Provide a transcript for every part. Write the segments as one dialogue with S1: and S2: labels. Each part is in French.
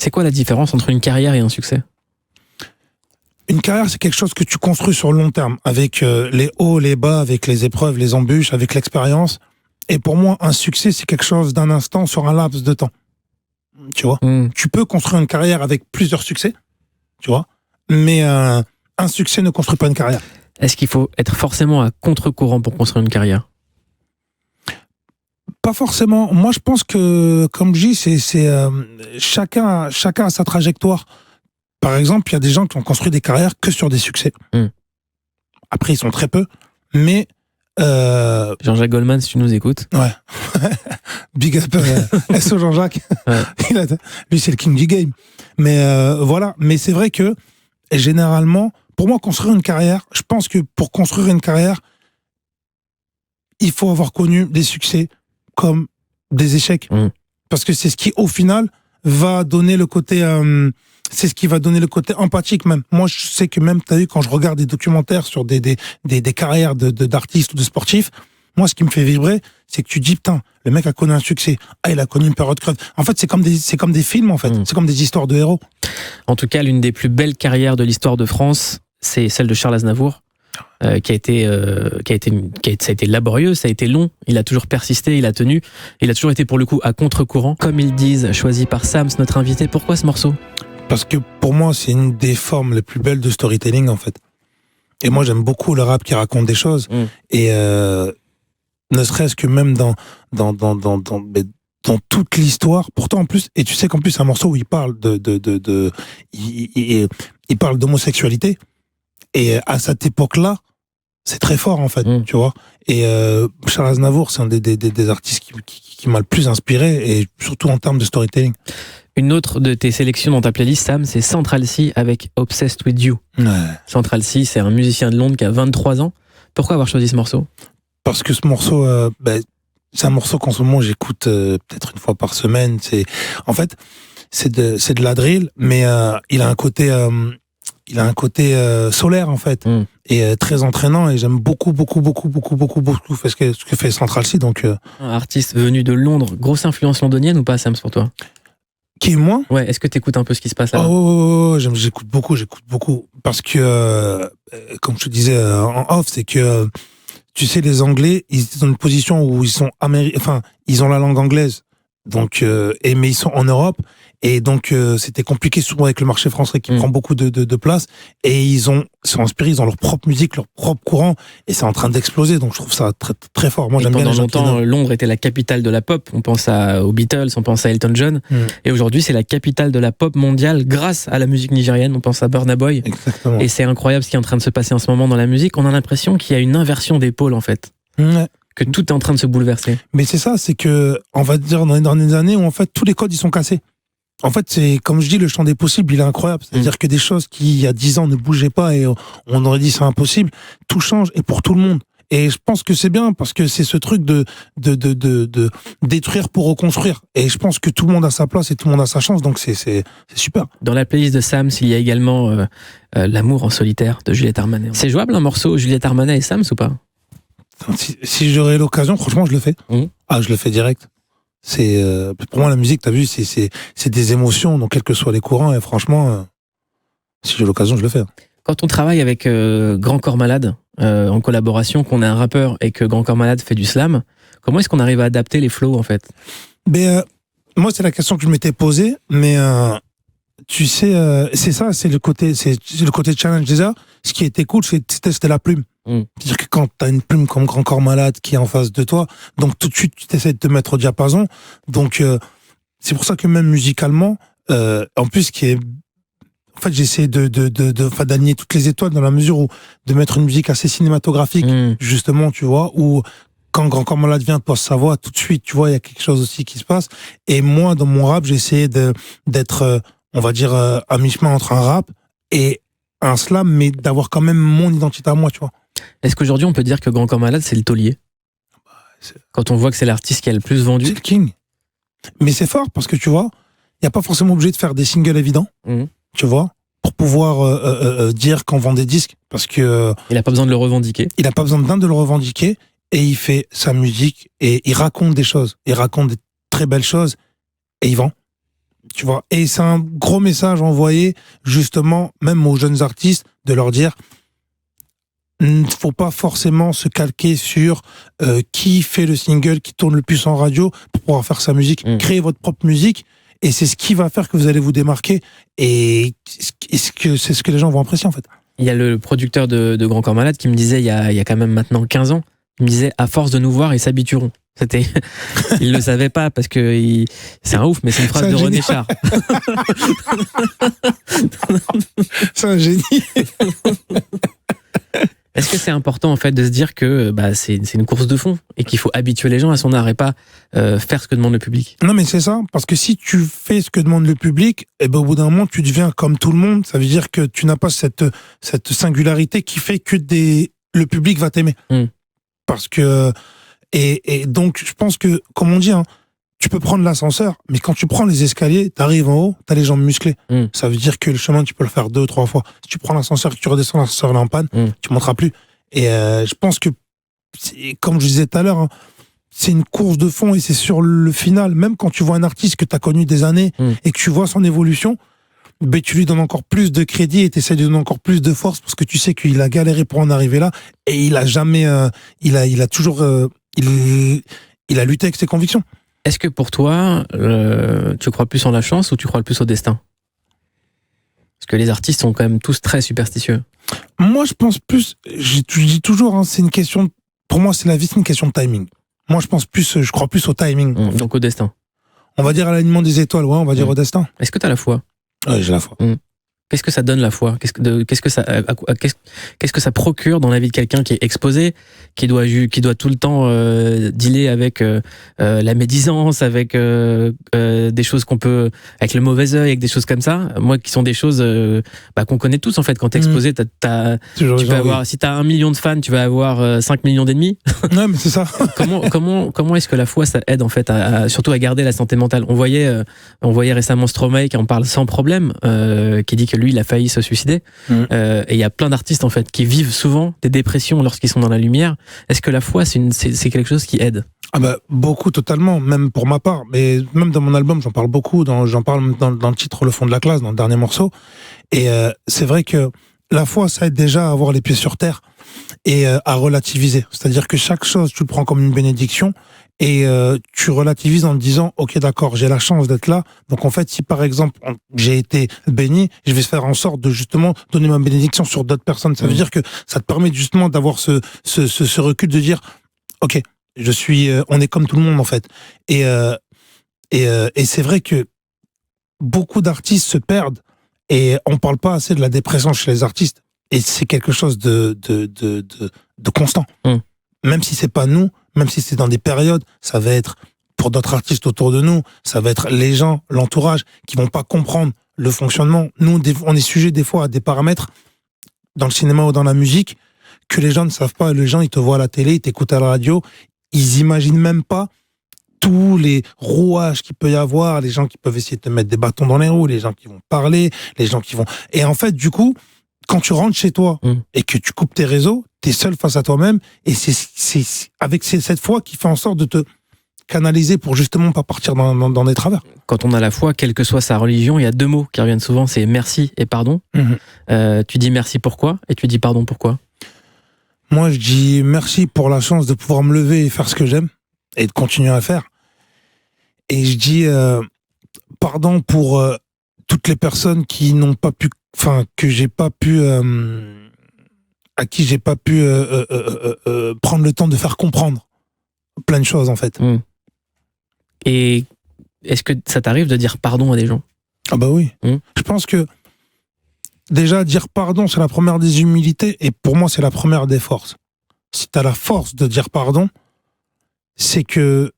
S1: C'est quoi la différence entre une carrière et un succès ?
S2: Une carrière, c'est quelque chose que tu construis sur le long terme, avec les hauts, les bas, avec les épreuves, les embûches, avec l'expérience. Et pour moi, un succès, c'est quelque chose d'un instant sur un laps de temps. Tu vois ? Tu peux construire une carrière avec plusieurs succès, tu vois ? Mais un succès ne construit pas une carrière.
S1: Est-ce qu'il faut être forcément à contre-courant pour construire une carrière ?
S2: Pas forcément. Moi, je pense que, comme je dis, c'est chacun a sa trajectoire. Par exemple, il y a des gens qui ont construit des carrières que sur des succès. Après, ils sont très peu, mais
S1: Jean-Jacques Goldman, si tu nous écoutes.
S2: Ouais. Big up SO Jean-Jacques.
S1: Ouais.
S2: Lui, c'est le king du game. Mais voilà. Mais c'est vrai que, généralement, pour moi, construire une carrière, je pense que pour construire une carrière, il faut avoir connu des succès comme des échecs. Parce que c'est ce qui, au final, va donner le côté... c'est ce qui va donner le côté empathique même. Moi, je sais que même, t'as vu, quand je regarde des documentaires sur des carrières d'artistes ou de sportifs, moi, ce qui me fait vibrer, c'est que tu dis, putain, le mec a connu un succès. Ah, il a connu une période creuve. En fait, c'est comme des films, en fait. C'est comme des histoires de héros.
S1: En tout cas, l'une des plus belles carrières de l'histoire de France, c'est celle de Charles Aznavour. Ça a été laborieux, ça a été long, il a toujours persisté, il a tenu, il a toujours été pour le coup à contre-courant. Comme ils disent, choisi par Sams, notre invité. Pourquoi ce morceau ?
S2: Parce que pour moi, c'est une des formes les plus belles de storytelling, en fait. Et moi, j'aime beaucoup le rap qui raconte des choses. Et ne serait-ce que même dans toute l'histoire. Pourtant, en plus, et tu sais qu'en plus, c'est un morceau où il parle il parle d'homosexualité. Et à cette époque-là, c'est très fort, en fait, tu vois. Et Charles Aznavour, c'est un des artistes qui m'a le plus inspiré, et surtout en termes de storytelling.
S1: Une autre de tes sélections dans ta playlist, Sam, c'est Central C avec Obsessed With You.
S2: Ouais.
S1: Central C, c'est un musicien de Londres qui a 23 ans. Pourquoi avoir choisi ce morceau ?
S2: Parce que ce morceau, c'est un morceau qu'en ce moment j'écoute peut-être une fois par semaine. En fait, c'est de la drill, mais il a un côté solaire, en fait, et très entraînant, et j'aime beaucoup ce que fait Central C. Donc
S1: un artiste venu de Londres, grosse influence londonienne ou pas, Sam, pour toi ?
S2: Qui est moi ?
S1: Ouais, est-ce que t'écoutes un peu ce qui se passe là ?
S2: J'écoute beaucoup, parce que comme je te disais en off, c'est que tu sais, les Anglais, ils sont dans une position où ils sont ils ont la langue anglaise, donc mais ils sont en Europe, et donc c'était compliqué souvent avec le marché français qui prend beaucoup de place, et ils sont inspirés, ils ont leur propre musique, leur propre courant, et c'est en train d'exploser. Donc je trouve ça très très fort. Moi, j'aime bien.
S1: Pendant longtemps, Londres était la capitale de la pop. On pense aux Beatles, on pense à Elton John, et aujourd'hui c'est la capitale de la pop mondiale grâce à la musique nigérienne. On pense à Burna Boy.
S2: Exactement.
S1: Et c'est incroyable ce qui est en train de se passer en ce moment dans la musique. On a l'impression qu'il y a une inversion des pôles, en fait. Que tout est en train de se bouleverser.
S2: Mais c'est ça, c'est que, on va dire, dans les dernières années où en fait tous les codes ils sont cassés. En fait, c'est, comme je dis, le champ des possibles, il est incroyable. C'est-à-dire que des choses qui, il y a 10 ans, ne bougeaient pas et on aurait dit c'est impossible, tout change, et pour tout le monde. Et je pense que c'est bien, parce que c'est ce truc de détruire pour reconstruire. Et je pense que tout le monde a sa place et tout le monde a sa chance, donc c'est super.
S1: Dans la playlist de Sams, il y a également L'amour en solitaire de Juliette Armanet. C'est jouable un morceau Juliette Armanet et Sams ou pas ?
S2: Si j'aurais l'occasion, franchement, je le fais. Je le fais direct. C'est pour moi la musique, t'as vu, c'est des émotions, donc quels que soient les courants, et franchement, si j'ai l'occasion, je le fais.
S1: Quand on travaille avec Grand Corps Malade en collaboration, qu'on a un rappeur et que Grand Corps Malade fait du slam, comment est-ce qu'on arrive à adapter les flows, en fait ?
S2: Moi, c'est la question que je m'étais posée, mais tu sais, c'est le côté challenge déjà. Ce qui était cool, c'était la plume. C'est-à-dire que quand t'as une plume comme Grand Corps Malade qui est en face de toi, donc tout de suite tu t'essaies de te mettre au diapason. Donc c'est pour ça que même musicalement, en plus j'essaie d'aligner toutes les étoiles dans la mesure où de mettre une musique assez cinématographique, justement, tu vois, où quand Grand Corps Malade vient, pose sa voix, tout de suite, tu vois, il y a quelque chose aussi qui se passe. Et moi, dans mon rap, j'ai essayé d'être, on va dire, à mi-chemin entre un rap et un slam, mais d'avoir quand même mon identité à moi, tu vois.
S1: Est-ce qu'aujourd'hui, on peut dire que Grand Corps Malade, c'est le taulier ? Quand on voit que c'est l'artiste qui a le plus vendu ?
S2: C'est le king. Mais c'est fort, parce que tu vois, il n'y a pas forcément obligé de faire des singles évidents, tu vois, pour pouvoir dire qu'on vend des disques, parce que...
S1: il n'a pas besoin de le revendiquer.
S2: Il n'a pas besoin de le revendiquer, et il fait sa musique, et il raconte des choses. Il raconte des très belles choses, et il vend. Tu vois, et c'est un gros message envoyé justement même aux jeunes artistes de leur dire il ne faut pas forcément se calquer sur qui fait le single, qui tourne le plus en radio pour pouvoir faire sa musique. Créez votre propre musique et c'est ce qui va faire que vous allez vous démarquer et c'est ce que les gens vont apprécier en fait.
S1: Il y a le producteur de Grand Corps Malade qui me disait il y a quand même maintenant 15 ans, il me disait à force de nous voir, ils s'habitueront. C'était, il le savait pas parce que c'est un ouf, mais c'est une phrase de René Char.
S2: C'est un génie.
S1: Est-ce que c'est important en fait de se dire que c'est une course de fond et qu'il faut habituer les gens à son art et pas faire ce que demande le public?
S2: Non mais c'est ça, parce que si tu fais ce que demande le public, et ben au bout d'un moment tu deviens comme tout le monde. Ça veut dire que tu n'as pas cette singularité qui fait que le public va t'aimer. Parce que et donc je pense que comme on dit, hein, tu peux prendre l'ascenseur, mais quand tu prends les escaliers, t'arrives en haut, t'as les jambes musclées. Ça veut dire que le chemin, tu peux le faire 2 ou 3 fois. Si tu prends l'ascenseur et que tu redescends, l'ascenseur est en panne, tu monteras plus. Et je pense que, comme je disais tout à l'heure, hein, c'est une course de fond et c'est sur le final. Même quand tu vois un artiste que t'as connu des années et que tu vois son évolution, ben tu lui donnes encore plus de crédit et t'essaies de lui donner encore plus de force parce que tu sais qu'il a galéré pour en arriver là et il a jamais, il a toujours, il a lutté avec ses convictions.
S1: Est-ce que pour toi, tu crois plus en la chance ou tu crois le plus au destin? Parce que les artistes sont quand même tous très superstitieux.
S2: Moi, je pense plus, je dis toujours, hein, c'est une question, pour moi, c'est la vie, c'est une question de timing. Moi, je crois plus au timing.
S1: Donc au destin.
S2: On va dire à l'alignement des étoiles, ouais, on va dire au destin.
S1: Est-ce que t'as la foi?
S2: Ouais, j'ai la foi.
S1: Qu'est-ce que ça donne la foi? Qu'est-ce que ça procure dans la vie de quelqu'un qui est exposé, qui doit tout le temps dealer avec la médisance, avec des choses qu'on peut, avec le mauvais œil, avec des choses comme ça. Moi, qui sont des choses qu'on connaît tous en fait. Quand t'es exposé, tu peux avoir, si t'as 1 million de fans, tu vas avoir 5 millions d'ennemis.
S2: Ouais, mais c'est ça.
S1: Comment est-ce que la foi ça aide en fait surtout à garder la santé mentale? On voyait récemment Stromae qui en parle sans problème, qui dit que lui il a failli se suicider et il y a plein d'artistes en fait qui vivent souvent des dépressions lorsqu'ils sont dans la lumière. Est-ce que la foi c'est quelque chose qui aide?
S2: Ah bah, beaucoup, totalement, même pour ma part, mais même dans mon album j'en parle beaucoup, j'en parle dans le titre Le fond de la classe, dans le dernier morceau, et c'est vrai que la foi ça aide déjà à avoir les pieds sur terre et à relativiser, c'est-à-dire que chaque chose tu le prends comme une bénédiction et tu relativises en te disant ok d'accord, j'ai la chance d'être là, donc en fait si par exemple j'ai été béni, je vais faire en sorte de justement donner ma bénédiction sur d'autres personnes. Ça veut dire que ça te permet justement d'avoir ce recul de dire ok, on est comme tout le monde en fait, et c'est vrai que beaucoup d'artistes se perdent et on parle pas assez de la dépression chez les artistes et c'est quelque chose de constant. Même si c'est pas nous, même si c'est dans des périodes, ça va être pour d'autres artistes autour de nous, ça va être les gens, l'entourage, qui vont pas comprendre le fonctionnement. Nous, on est sujet des fois à des paramètres dans le cinéma ou dans la musique que les gens ne savent pas. Les gens, ils te voient à la télé, ils t'écoutent à la radio, ils imaginent même pas tous les rouages qu'il peut y avoir, les gens qui peuvent essayer de te mettre des bâtons dans les roues, les gens qui vont parler, les gens qui vont... Et en fait, du coup, quand tu rentres chez toi et que tu coupes tes réseaux, t'es seul face à toi-même et c'est avec cette foi qui fait en sorte de te canaliser pour justement pas partir dans des travers.
S1: Quand on a la foi, quelle que soit sa religion, il y a 2 mots qui reviennent souvent, c'est merci et pardon. Tu dis merci pourquoi et tu dis pardon pourquoi?
S2: Moi, je dis merci pour la chance de pouvoir me lever et faire ce que j'aime et de continuer à faire. Et je dis pardon pour toutes les personnes qui n'ont pas pu, que j'ai pas pu, à qui j'ai pas pu prendre le temps de faire comprendre plein de choses en fait.
S1: Et est-ce que ça t'arrive de dire pardon à des gens?
S2: Ah bah oui. Je pense que déjà dire pardon c'est la première des humilités et pour moi c'est la première des forces. Si t'as la force de dire pardon, c'est que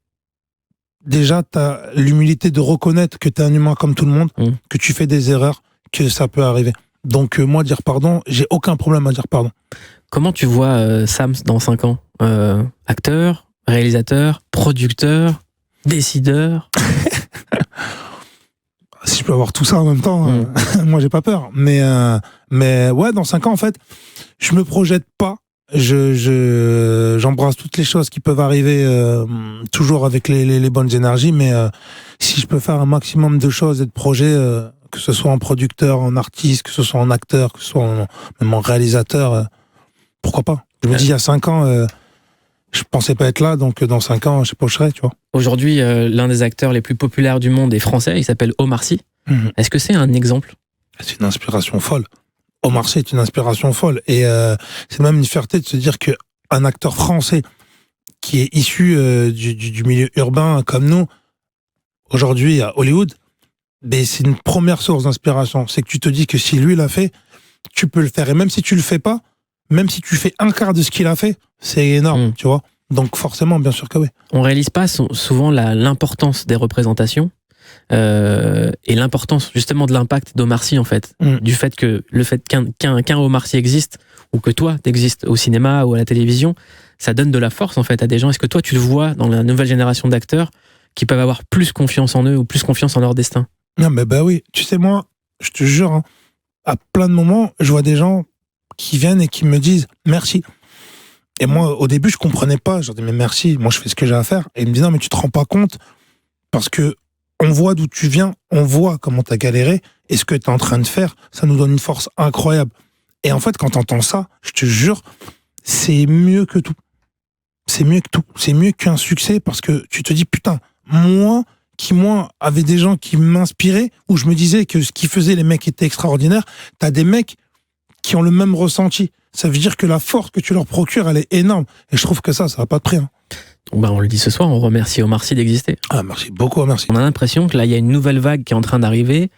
S2: déjà t'as l'humilité de reconnaître que t'es un humain comme tout le monde, que tu fais des erreurs, que ça peut arriver. Donc moi dire pardon, j'ai aucun problème à dire pardon.
S1: Comment tu vois Sams dans 5 ans? Acteur, réalisateur, producteur, décideur?
S2: Si je peux avoir tout ça en même temps, moi j'ai pas peur. Mais ouais, dans 5 ans en fait, je me projette pas j'embrasse toutes les choses qui peuvent arriver, toujours avec les bonnes énergies, mais si je peux faire un maximum de choses et de projets, que ce soit en producteur, en artiste, que ce soit en acteur, que ce soit même en réalisateur, pourquoi pas. Je me dis, il y a 5 ans, je pensais pas être là, donc dans 5 ans, je sais pas où je serai, tu vois.
S1: Aujourd'hui, l'un des acteurs les plus populaires du monde est français, il s'appelle Omar Sy. Est-ce que c'est un exemple?
S2: C'est une inspiration folle. Omar Sy est une inspiration folle. Et c'est même une fierté de se dire qu'un acteur français qui est issu du milieu urbain comme nous, aujourd'hui à Hollywood, ben, c'est une première source d'inspiration. C'est que tu te dis que si lui l'a fait, tu peux le faire. Et même si tu le fais pas, même si tu fais un quart de ce qu'il a fait, c'est énorme, tu vois. Donc forcément, bien sûr que oui.
S1: On réalise pas souvent l'importance des représentations et l'importance justement de l'impact d'Omar Sy en fait. Du fait que qu'un Omar Sy existe ou que toi t'existes au cinéma ou à la télévision, ça donne de la force en fait à des gens. Est-ce que toi tu le vois dans la nouvelle génération d'acteurs qui peuvent avoir plus confiance en eux ou plus confiance en leur destin?
S2: Non mais bah oui, tu sais moi, je te jure, hein, à plein de moments, je vois des gens qui viennent et qui me disent merci. Et moi, au début, je comprenais pas. Je leur dis, mais merci, moi, je fais ce que j'ai à faire. Et ils me disent, non, mais tu te rends pas compte parce que on voit d'où tu viens, on voit comment t'as galéré et ce que t'es en train de faire, ça nous donne une force incroyable. Et en fait, quand t'entends ça, je te jure, c'est mieux que tout. C'est mieux que tout. C'est mieux qu'un succès parce que tu te dis, putain, moi, avait des gens qui m'inspiraient, où je me disais que ce qu'ils faisaient, les mecs étaient extraordinaires. T'as des mecs qui ont le même ressenti. Ça veut dire que la force que tu leur procures, elle est énorme. Et je trouve que ça n'a pas de prix. Hein.
S1: Donc on le dit ce soir, on remercie Omar Sy d'exister.
S2: Ah, merci beaucoup, merci.
S1: On a l'impression que là, il y a une nouvelle vague qui est en train d'arriver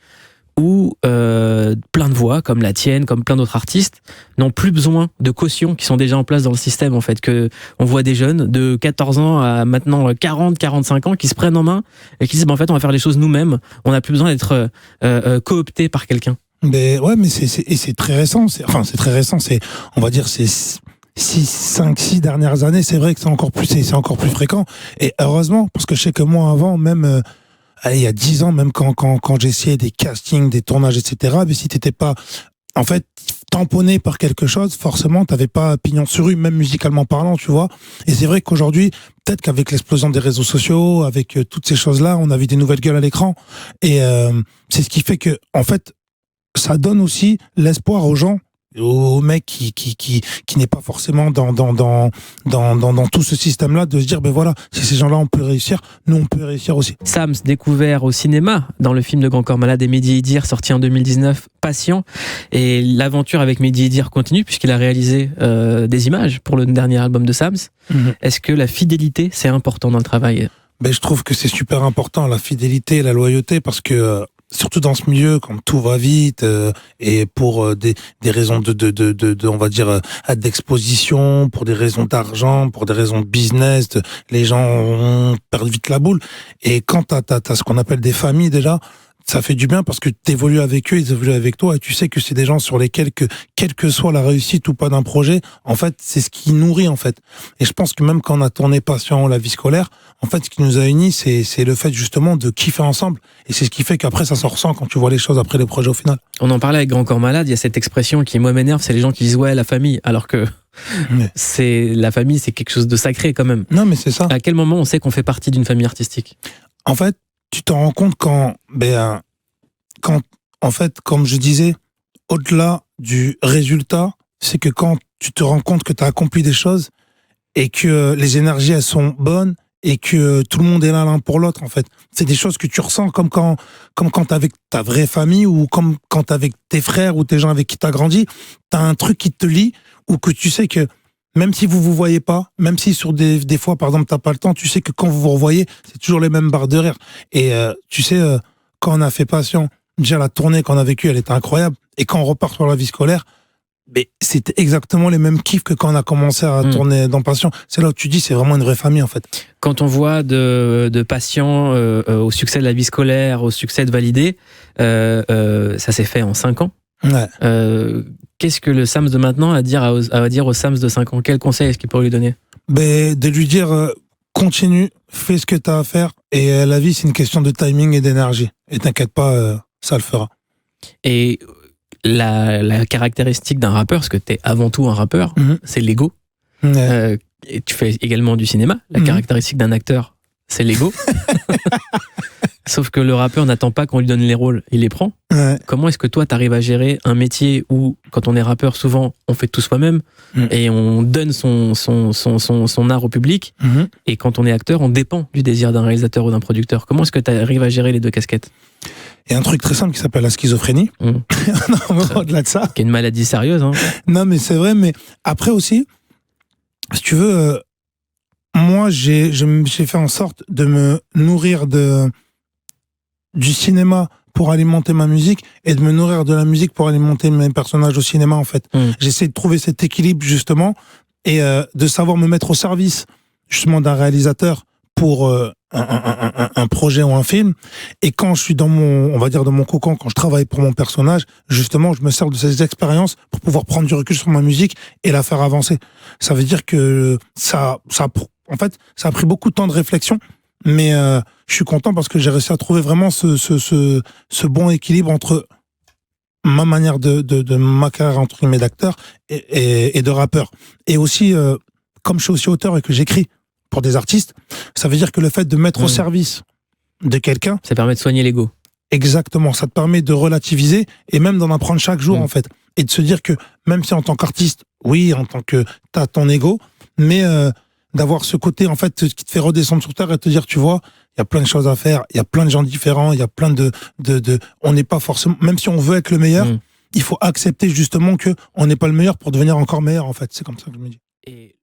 S1: où plein de voix, comme la tienne, comme plein d'autres artistes, n'ont plus besoin de cautions qui sont déjà en place dans le système, en fait. Que on voit des jeunes de 14 ans à maintenant 40, 45 ans qui se prennent en main et qui disent, en fait, on va faire les choses nous-mêmes. On n'a plus besoin d'être coopté par quelqu'un.
S2: Mais ouais, mais c'est très récent. C'est très récent. On va dire, c'est 5-6 dernières années. C'est vrai que c'est encore plus fréquent. Et heureusement, parce que je sais que moi, avant, même, il y a 10 ans, même quand j'essayais des castings, des tournages, etc., mais si t'étais pas, en fait, tamponné par quelque chose, forcément, t'avais pas pignon sur rue, même musicalement parlant, tu vois. Et c'est vrai qu'aujourd'hui, peut-être qu'avec l'explosion des réseaux sociaux, avec toutes ces choses-là, on a vu des nouvelles gueules à l'écran. Et c'est ce qui fait que, en fait, ça donne aussi l'espoir aux gens, aux mecs qui n'est pas forcément dans tout ce système-là, de se dire, ben voilà, si ces gens-là on peut réussir, nous on peut réussir aussi.
S1: Sams, découvert au cinéma dans le film de Grand Corps Malade et Mehdi Idir, sorti en 2019, Patient. Et l'aventure avec Mehdi Idir continue puisqu'il a réalisé des images pour le dernier album de Sams. Est-ce que la fidélité, c'est important dans le travail?
S2: Ben, je trouve que c'est super important, la fidélité et la loyauté, parce que surtout dans ce milieu, quand tout va vite, et pour des raisons de on va dire, d'exposition, pour des raisons d'argent, pour des raisons de business, les gens perdent vite la boule. Et quand t'as ce qu'on appelle des familles déjà, ça fait du bien parce que t'évolues avec eux, ils évoluent avec toi, et tu sais que c'est des gens sur lesquels quelle que soit la réussite ou pas d'un projet, en fait, c'est ce qui nourrit, en fait. Et je pense que même quand on a tourné Patient, la vie scolaire, en fait, ce qui nous a unis, c'est le fait justement de kiffer ensemble. Et c'est ce qui fait qu'après, ça s'en ressent quand tu vois les choses après les projets au final.
S1: On en parlait avec Grand Corps Malade, il y a cette expression qui, moi, m'énerve, c'est les gens qui disent, ouais, la famille, alors que la famille, c'est quelque chose de sacré quand même.
S2: Non, mais c'est ça.
S1: À quel moment on sait qu'on fait partie d'une famille artistique?
S2: En fait, tu t'en rends compte quand, en fait, comme je disais, au-delà du résultat, c'est que quand tu te rends compte que tu as accompli des choses et que les énergies, elles sont bonnes et que tout le monde est là l'un pour l'autre, en fait. C'est des choses que tu ressens comme quand t'es avec ta vraie famille ou comme quand t'es avec tes frères ou tes gens avec qui t'as grandi. T'as un truc qui te lie ou que tu sais que même si vous voyez pas, même si sur des fois, par exemple, t'as pas le temps, tu sais que quand vous revoyez, c'est toujours les mêmes barres de rire. Et tu sais, quand on a fait Patient, déjà la tournée qu'on a vécue, elle était incroyable. Et quand on repart sur la vie scolaire, mais c'était exactement les mêmes kiffs que quand on a commencé à tourner dans Patient. C'est là où tu dis, c'est vraiment une vraie famille, en fait.
S1: Quand on voit de Patient au succès de la vie scolaire, au succès de Validé, ça s'est fait en 5 ans.
S2: Ouais.
S1: Qu'est-ce que le Sams de maintenant a à dire au Sams de 5 ans? Quel conseil est-ce qu'il pourrait lui donner?
S2: De lui dire, continue, fais ce que tu as à faire. Et la vie, c'est une question de timing et d'énergie. Et t'inquiète pas, ça le fera.
S1: Et la caractéristique d'un rappeur, parce que t'es avant tout un rappeur, c'est l'ego. Et tu fais également du cinéma. La caractéristique d'un acteur, c'est l'ego. Sauf que le rappeur n'attend pas qu'on lui donne les rôles, il les prend.
S2: Ouais.
S1: Comment est-ce que toi, t'arrives à gérer un métier où, quand on est rappeur, souvent, on fait tout soi-même et on donne son art au public. Et quand on est acteur, on dépend du désir d'un réalisateur ou d'un producteur. Comment est-ce que tu arrives à gérer les deux casquettes?
S2: Il y a un truc très simple qui s'appelle la schizophrénie. Non, au-delà de ça.
S1: Qui est une maladie sérieuse. Hein.
S2: Non, mais c'est vrai. Mais après aussi, si tu veux, moi, j'ai fait en sorte de me nourrir du cinéma pour alimenter ma musique et de me nourrir de la musique pour alimenter mes personnages au cinéma, en fait. J'essaie de trouver cet équilibre, justement, et de savoir me mettre au service, justement, d'un réalisateur pour un projet ou un film. Et quand je suis dans mon cocon, quand je travaille pour mon personnage, justement, je me sers de ces expériences pour pouvoir prendre du recul sur ma musique et la faire avancer. Ça veut dire que en fait, ça a pris beaucoup de temps de réflexion, mais je suis content parce que j'ai réussi à trouver vraiment ce bon équilibre entre ma manière de ma carrière entre guillemets d'acteur et de rappeur. Et aussi, comme je suis aussi auteur et que j'écris pour des artistes, ça veut dire que le fait de mettre au service de quelqu'un,
S1: ça permet de soigner l'ego.
S2: Exactement, ça te permet de relativiser et même d'en apprendre chaque jour en fait, et de se dire que même si en tant qu'artiste, oui, en tant que t'as ton ego, mais d'avoir ce côté en fait qui te fait redescendre sur terre et te dire, tu vois, il y a plein de choses à faire, il y a plein de gens différents, il y a plein de on n'est pas forcément, même si on veut être le meilleur, il faut accepter justement que on n'est pas le meilleur pour devenir encore meilleur en fait. C'est comme ça que je me dis.
S1: Et